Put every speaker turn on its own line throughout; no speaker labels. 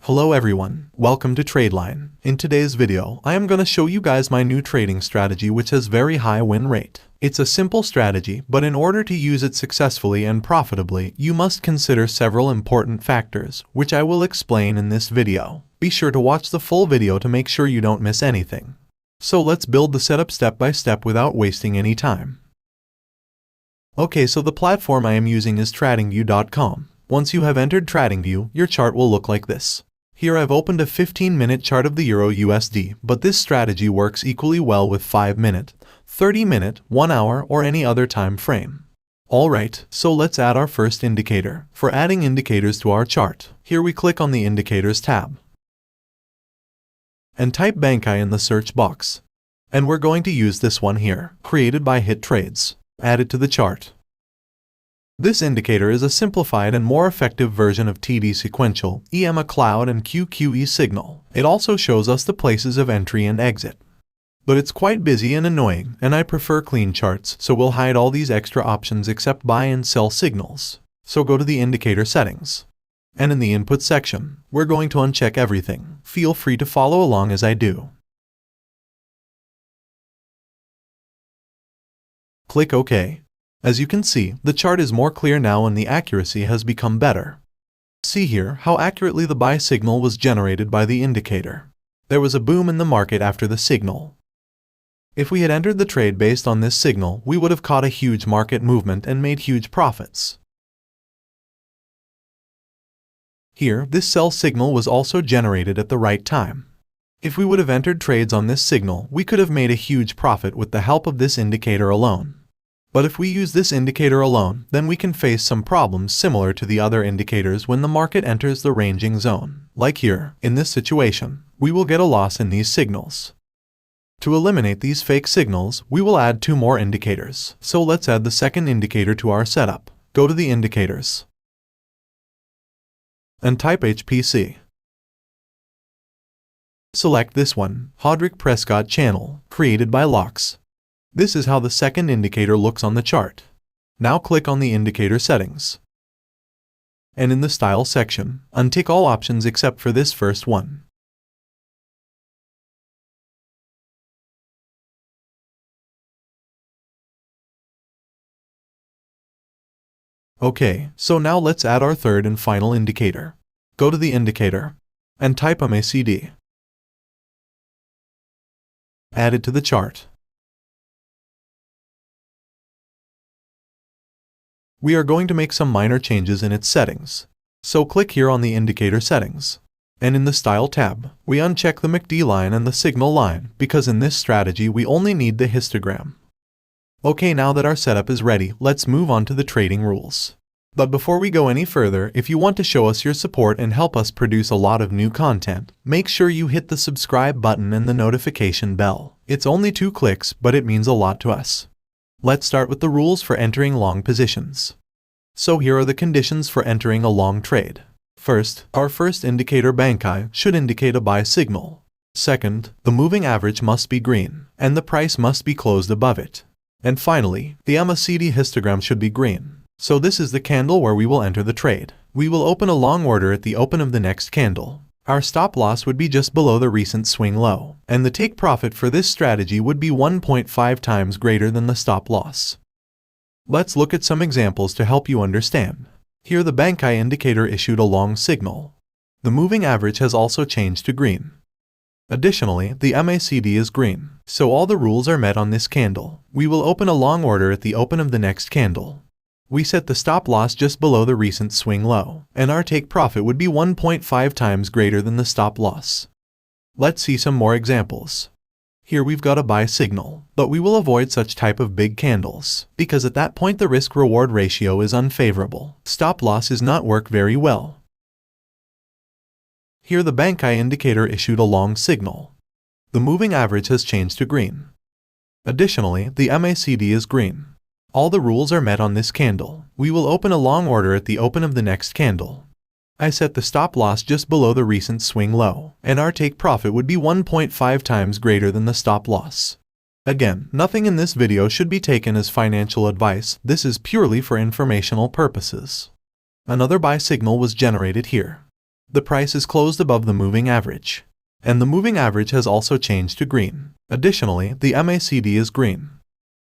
Hello everyone, welcome to Tradeline. In today's video, I am going to show you guys my new trading strategy which has very high win rate. It's a simple strategy, but in order to use it successfully and profitably, you must consider several important factors, which I will explain in this video. Be sure to watch the full video to make sure you don't miss anything. So let's build the setup step by step without wasting any time. Okay, so the platform I am using is Tradingview.com. Once you have entered Tradingview, your chart will look like this. Here I've opened a 15-minute chart of the Euro USD, but this strategy works equally well with 5-minute, 30-minute, 1 hour, or any other time frame. Alright, so let's add our first indicator. For adding indicators to our chart, here we click on the Indicators tab and type Bankai in the search box. And we're going to use this one here, created by Hit Trades. Add it to the chart. This indicator is a simplified and more effective version of TD sequential, EMA cloud, and QQE signal. It also shows us the places of entry and exit. But it's quite busy and annoying, and I prefer clean charts, so we'll hide all these extra options except buy and sell signals. So go to the indicator settings. And in the input section, we're going to uncheck everything. Feel free to follow along as I do. Click OK. As you can see, the chart is more clear now and the accuracy has become better. See here how accurately the buy signal was generated by the indicator. There was a boom in the market after the signal. If we had entered the trade based on this signal, we would have caught a huge market movement and made huge profits. Here, this sell signal was also generated at the right time. If we would have entered trades on this signal, we could have made a huge profit with the help of this indicator alone. But if we use this indicator alone, then we can face some problems similar to the other indicators when the market enters the ranging zone. Like here, in this situation, we will get a loss in these signals. To eliminate these fake signals, we will add 2 more indicators. So let's add the second indicator to our setup. Go to the indicators and type HPC. Select this one, Hodrick Prescott channel, created by Locks. This is how the second indicator looks on the chart. Now click on the indicator settings. And in the style section, untick all options except for this first one. Okay, so now let's add our third and final indicator. Go to the indicator and type MACD. Add it to the chart. We are going to make some minor changes in its settings. So click here on the indicator settings. And in the Style tab, we uncheck the MACD line and the signal line because in this strategy we only need the histogram. Okay, now that our setup is ready, let's move on to the trading rules. But before we go any further, if you want to show us your support and help us produce a lot of new content, make sure you hit the subscribe button and the notification bell. It's only 2 clicks, but it means a lot to us. Let's start with the rules for entering long positions. So here are the conditions for entering a long trade. First, our first indicator Bankai should indicate a buy signal. Second, the moving average must be green, and the price must be closed above it. And finally, the MACD histogram should be green. So this is the candle where we will enter the trade. We will open a long order at the open of the next candle. Our stop loss would be just below the recent swing low, and the take profit for this strategy would be 1.5 times greater than the stop loss. Let's look at some examples to help you understand. Here the Bankai indicator issued a long signal. The moving average has also changed to green. Additionally, the MACD is green, so all the rules are met on this candle. We will open a long order at the open of the next candle. We set the stop loss just below the recent swing low, and our take profit would be 1.5 times greater than the stop loss. Let's see some more examples. Here we've got a buy signal, but we will avoid such type of big candles, because at that point the risk-reward ratio is unfavorable. Stop losses not work very well. Here the Bankai indicator issued a long signal. The moving average has changed to green. Additionally, the MACD is green. All the rules are met on this candle. We will open a long order at the open of the next candle. I set the stop loss just below the recent swing low, and our take profit would be 1.5 times greater than the stop loss. Again, nothing in this video should be taken as financial advice. This is purely for informational purposes. Another buy signal was generated here. the price is closed above the moving average. And the moving average has also changed to green. Additionally, the MACD is green.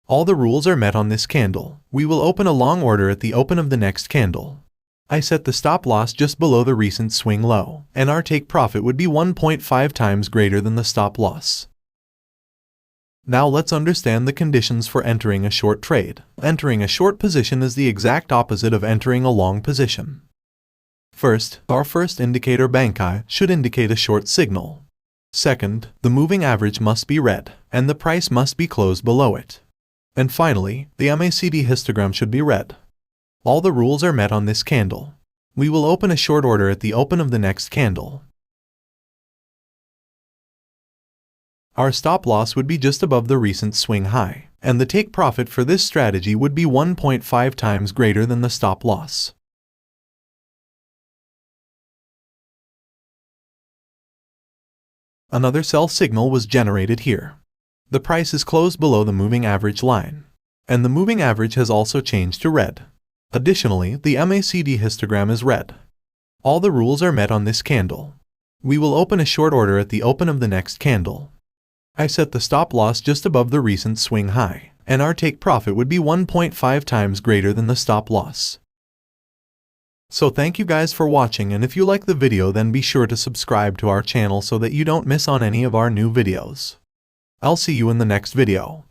All the rules are met on this candle. We will open a long order at the open of the next candle. I set the stop loss just below the recent swing low, and our take profit would be 1.5 times greater than the stop loss. Now let's understand the conditions for entering a short trade. Entering a short position is the exact opposite of entering a long position. First, our first indicator Bankai should indicate a short signal. Second, the moving average must be red, and the price must be closed below it. And finally, the MACD histogram should be red. All the rules are met on this candle. We will open a short order at the open of the next candle. Our stop loss would be just above the recent swing high, and the take profit for this strategy would be 1.5 times greater than the stop loss. Another sell signal was generated here. The price is closed below the moving average line, and the moving average has also changed to red. Additionally, the MACD histogram is red. All the rules are met on this candle. We will open a short order at the open of the next candle. I set the stop loss just above the recent swing high, and our take profit would be 1.5 times greater than the stop loss. So thank you guys for watching, and if you like the video then be sure to subscribe to our channel so that you don't miss on any of our new videos. I'll see you in the next video.